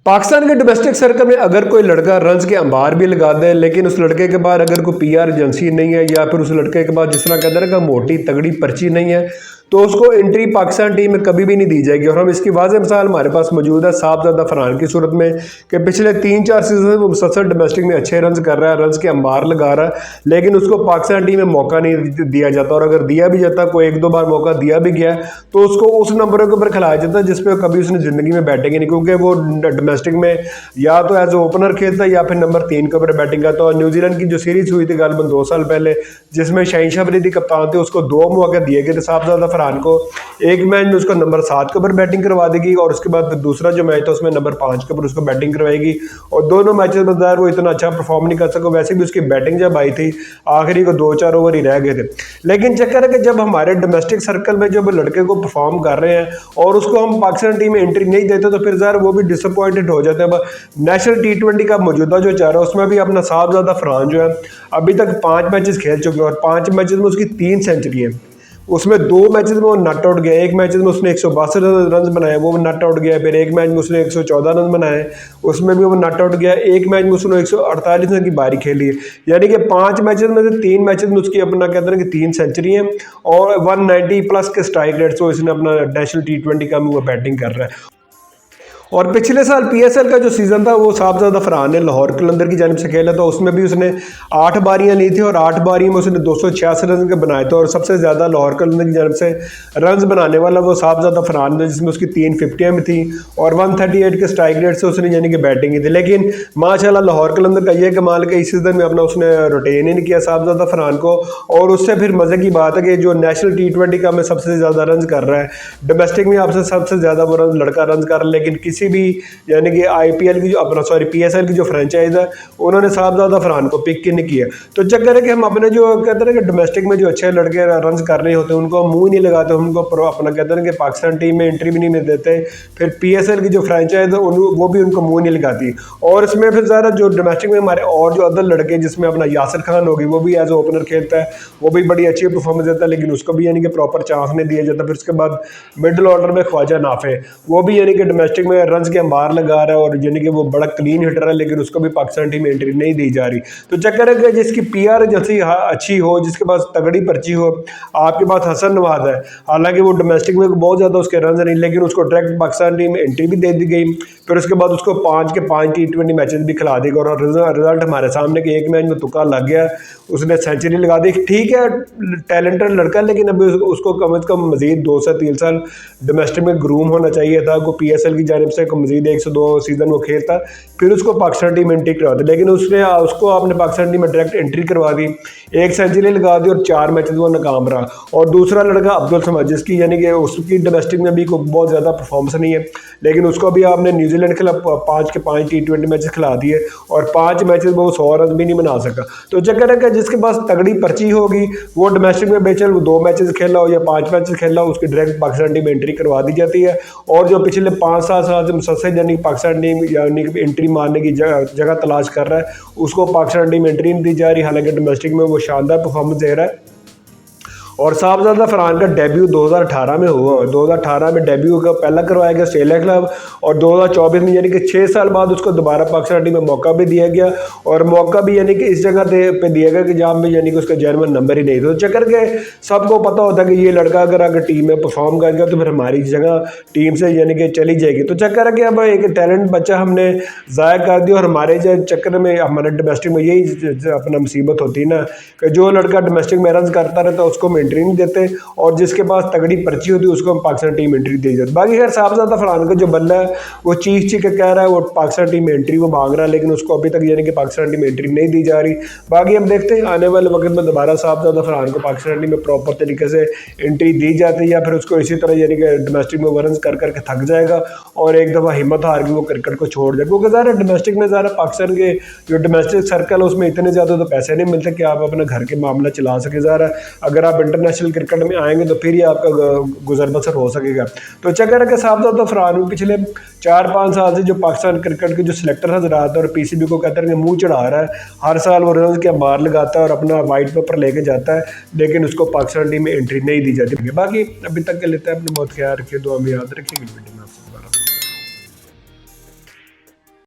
पाकिस्तान के domestic circle में अगर कोई लड़का रन्स के अंबार भी लगा दे, लेकिन उस लड़के के पास अगर कोई पीआर एजेंसी नहीं है या फिर उस लड़के के पास जिस तरह कहते हैं ना मोटी तगड़ी पर्ची नहीं है, तो उसको एंट्री पाकिस्तान टीम में कभी भी नहीं दी जाएगी। और हम इसकी वाज़ेह मिसाल हमारे पास मौजूद है साहबजादा फरहान की सूरत में कि पिछले 3-4 सीजन से वो मुसलसल डोमेस्टिक में अच्छे रन्स कर रहा है, रन्स के अंबार लगा रहा है, लेकिन उसको पाकिस्तान टीम में मौका नहीं दिया जाता। और अगर दिया भी जाता, कोई 1-2 बार मौका दिया भी गया, तो उसको उस नंबरों के ऊपर खिलाया जाता है जिसपे कभी उसने ज़िंदगी में बैटिंग ही नहीं, क्योंकि वो डोमेस्टिक में या तो एज ओपनर खेलता है या फिर नंबर 3 के ऊपर बैटिंग करता है। और न्यूजीलैंड की जो सीरीज़ हुई थी गालिबन 2 साल पहले, जिसमें शाहीन शाह अफरीदी कप्तान थे, उसको 2 मौके दिए गए थे साहबजादा फरहान को। एक मैच में उसको नंबर 7 के ऊपर बैटिंग करवा देगी और उसके बाद दूसरा जो मैच था उसमें नंबर 5 के ऊपर उसको बैटिंग करवाएगी। और दोनों मैचेस में ज़ाहिर वो इतना अच्छा परफॉर्म नहीं कर सका, वैसे भी उसकी बैटिंग जब आई थी आखिरी को 2-4 ओवर ही रह गए थे। लेकिन चक्कर है कि जब हमारे डोमेस्टिक सर्कल में जब लड़के को परफॉर्म कर रहे हैं और उसको हम पाकिस्तान टीम में एंट्री नहीं देते, तो फिर ज़ाहिर वो भी डिसअपॉइंटेड हो जाते हैं। अब नेशनल T20 का मौजूदा जो चाह रहा है उसमें भी अपना साहबजादा फरहान जो है अभी तक 5 मैचेस खेल चुके हैं और 5 मैचेस में उसकी 3 सेंचुरी है। उसमें 2 मैचेस में वो नट आउट गया, एक मैच में उसने 162 रन बनाए, वो नट आउट गया। फिर एक मैच में उसने 114 रन बनाए, उसमें भी वो नट आउट गया। एक मैच में उसने 148 रन की बारी खेली है। यानी कि 5 मैचेस में से 3 मैचेस में उसकी अपना कहते हैं कि 3 सेंचुरी है और 190 प्लस के स्ट्राइक रेट से इसने अपना नेशनल T20 का भी वो बैटिंग कर रहा है। और पिछले साल PSL का जो सीज़न था वो साहबजादा फरहान ने लाहौर कलंदर की जानिब से खेला था, उसमें भी उसने 8 बारियां ली थी और 8 बारी में उसने 286 रन के बनाए थे। और सबसे ज़्यादा लाहौर कलंदर की जानिब से रन बनाने वाला वो साहबजादा फरहान ने, जिसमें उसकी 3 50 में थी और 138 के स्ट्राइक रेट से उसने यानी कि बैटिंग की थी। लेकिन माशाल्लाह लाहौर कलंदर का ये कमाल कि इस सीज़न में अपना उसने रोटेन ही नहीं किया साहबजादा फरहान को। और उससे फिर मज़े की बात है कि जो नेशनल T20 का में सबसे ज़्यादा रन कर रहा है, डोमेस्टिक में आपसे सबसे ज़्यादा वो लड़का रन कर रहा है, लेकिन किसी भी यानी कि IPL की जो अपना PSL की जो फ्रेंचाइज है उन्होंने साहबजादा फरहान को पिक ही नहीं किया। तो चक्कर है कि हम अपने जो कहते हैं कि डोमेस्टिक में जो अच्छे लड़के रन कर रहे होते हैं उनको मुंह नहीं लगाते, उनको अपना कहते हैं कि पाकिस्तान टीम में एंट्री भी नहीं देते। फिर PSL की जो फ्रेंचाइज है वो भी उनको मुंह नहीं लगाती। और इसमें फिर ज़्यादा जो डोमेस्टिक में हमारे और जो अदर लड़के, जिसमें अपना यासिर खान होगी, वो भी एज ओपनर खेलता है, वो भी बड़ी अच्छी परफॉर्मेंस देता है, लेकिन उसको भी यानी कि प्रॉपर चांस नहीं दिया जाता। फिर उसके बाद मिडल ऑर्डर में ख्वाजा नाफे, वो भी यानी कि डोमेस्टिक में रन के अंबार लगा रहा है और यानी कि वो बड़ा क्लीन हिटर है, लेकिन उसको भी पाकिस्तान टीम में एंट्री नहीं दी जा रही। तो चक्कर है कि जिसकी PR एजेंसी अच्छी हो, जिसके पास तगड़ी पर्ची हो, आपके पास हसन नवाज है, हालांकि वो डोमेस्टिक में बहुत ज़्यादा उसके रन नहीं, लेकिन उसको डायरेक्ट पाकिस्तान टीम में एंट्री भी दे दी गई। फिर उसके बाद उसको 5 के 5 T20 मैचेस भी खिला देगा और रिजल्ट हमारे सामने कि एक मैच में तुक्का लग गया, उसने सेंचुरी लगा दी। ठीक है, टैलेंटेड लड़का, लेकिन अभी उसको कम से कम मजीद 2 से 3 साल डोमेस्टिक में ग्रूम होना चाहिए था। को PSL की जानिब से मजीद 1 से 2 सीजन वो खेलता, फिर उसको पाकिस्तान टीम में एंट्री करवाती, लेकिन उसको आपने पाकिस्तान टीम में डायरेक्ट एंट्री करवा दी, 1 सेंचुरी लगा दी और 4 मैचेस वो नाकाम रहा। और दूसरा लड़का अब्दुल समद, जिसकी यानी कि उसकी डोमेस्टिक में भी कोई बहुत ज़्यादा परफॉर्मेंस नहीं है, लेकिन उसको भी आपने न्यूजीलैंड के खिलाफ 5 के 5 T20 मैचेस खिला दिए और 5 मैचेस में वो 100 रन भी नहीं बना सका। तो चक्कर है कि जिसके पास तगड़ी पर्ची होगी वो डोमेस्टिक में बेचल 2 मैचेस खेला हो या 5 मैचेस खेला हो, उसकी डायरेक्ट पाकिस्तान टीम में एंट्री करवा दी जाती है। और जो पिछले 5-7 साल से मुसलसल यानी पाकिस्तान टीम यानी एंट्री मारने की जगह तलाश कर रहा है, उसको पाकिस्तान टीम एंट्री नहीं दी जा रही, हालांकि डोमेस्टिक में वो शानदार परफॉर्मेंस दे रहा है। और साहबजादा फरहान का डेब्यू 2018 में हुआ, 2018 में डेब्यू का पहला करवाया गया ऑस्ट्रेलिया खिलाफ, और 2024 में यानी कि 6 साल बाद उसको दोबारा पाकिस्तान टीम में मौका भी दिया गया, और मौका भी यानी कि इस जगह पे दिया गया कि जहाँ पे यानी कि उसका जेन्युइन नंबर ही नहीं था। तो चक्कर के सबको पता होता है कि ये लड़का अगर टीम में परफॉर्म करेगा तो फिर हमारी जगह टीम से यानी कि चली जाएगी। तो चक्कर है कि अब एक टैलेंट बच्चा हमने ज़ाया कर दिया, और हमारे चक्कर में हमारे डोमेस्टिक में यही अपना मुसीबत होती है ना कि जो लड़का डोमेस्टिक में रन करता रहता है उसको एंट्री नहीं देते, और जिसके पास तगड़ी पर्ची होती है उसको हम पाकिस्तान टीम एंट्री दे जाते। बाकी खैर साहबजादा फरहान का जो बल्ला है वो चीख के कह रहा है वो पाकिस्तान टीम में एंट्री वो मांग रहा है, लेकिन उसको अभी तक यानी कि पाकिस्तान टीम में एंट्री नहीं दी जा रही। बाकी हम देखते हैं आने वाले वक्त में दोबारा साहबजादा फरहान को पाकिस्तान टीम में प्रॉपर तरीके से एंट्री दी जाती है, या फिर उसको इसी तरह यानी कि डोमेस्टिक में रन कर करके थक जाएगा और एक दफ़ा हिम्मत हार के वो क्रिकेट को छोड़ जाए। क्योंकि ज़्यादा डोमेस्टिक में ज़्यादा पाकिस्तान के जो डोमेस्टिक सर्कल है उसमें इतने ज़्यादा तो पैसे नहीं मिलते कि आप अपने घर के मामला चला सके। ज़्यादा अगर आप इंटरनेशनल क्रिकेट में आएंगे तो फिर ही आपका गुजर बसर हो सकेगा। तो चक्कर है कि साहबजादा फरहान भी पिछले 4-5 साल से जो पाकिस्तान क्रिकेट के जो सिलेक्टर हजरात और PCB को कहते हैं कि मुँह चढ़ा रहा है, हर साल वो रन के बाहर लगाता है और अपना वाइट पेपर लेके जाता है, लेकिन उसको पाकिस्तान टीम में एंट्री नहीं दी जाती। बाकी अभी तक के लेते हैं, अपने बहुत ख्याल रखिए, दुआ में याद रखिए।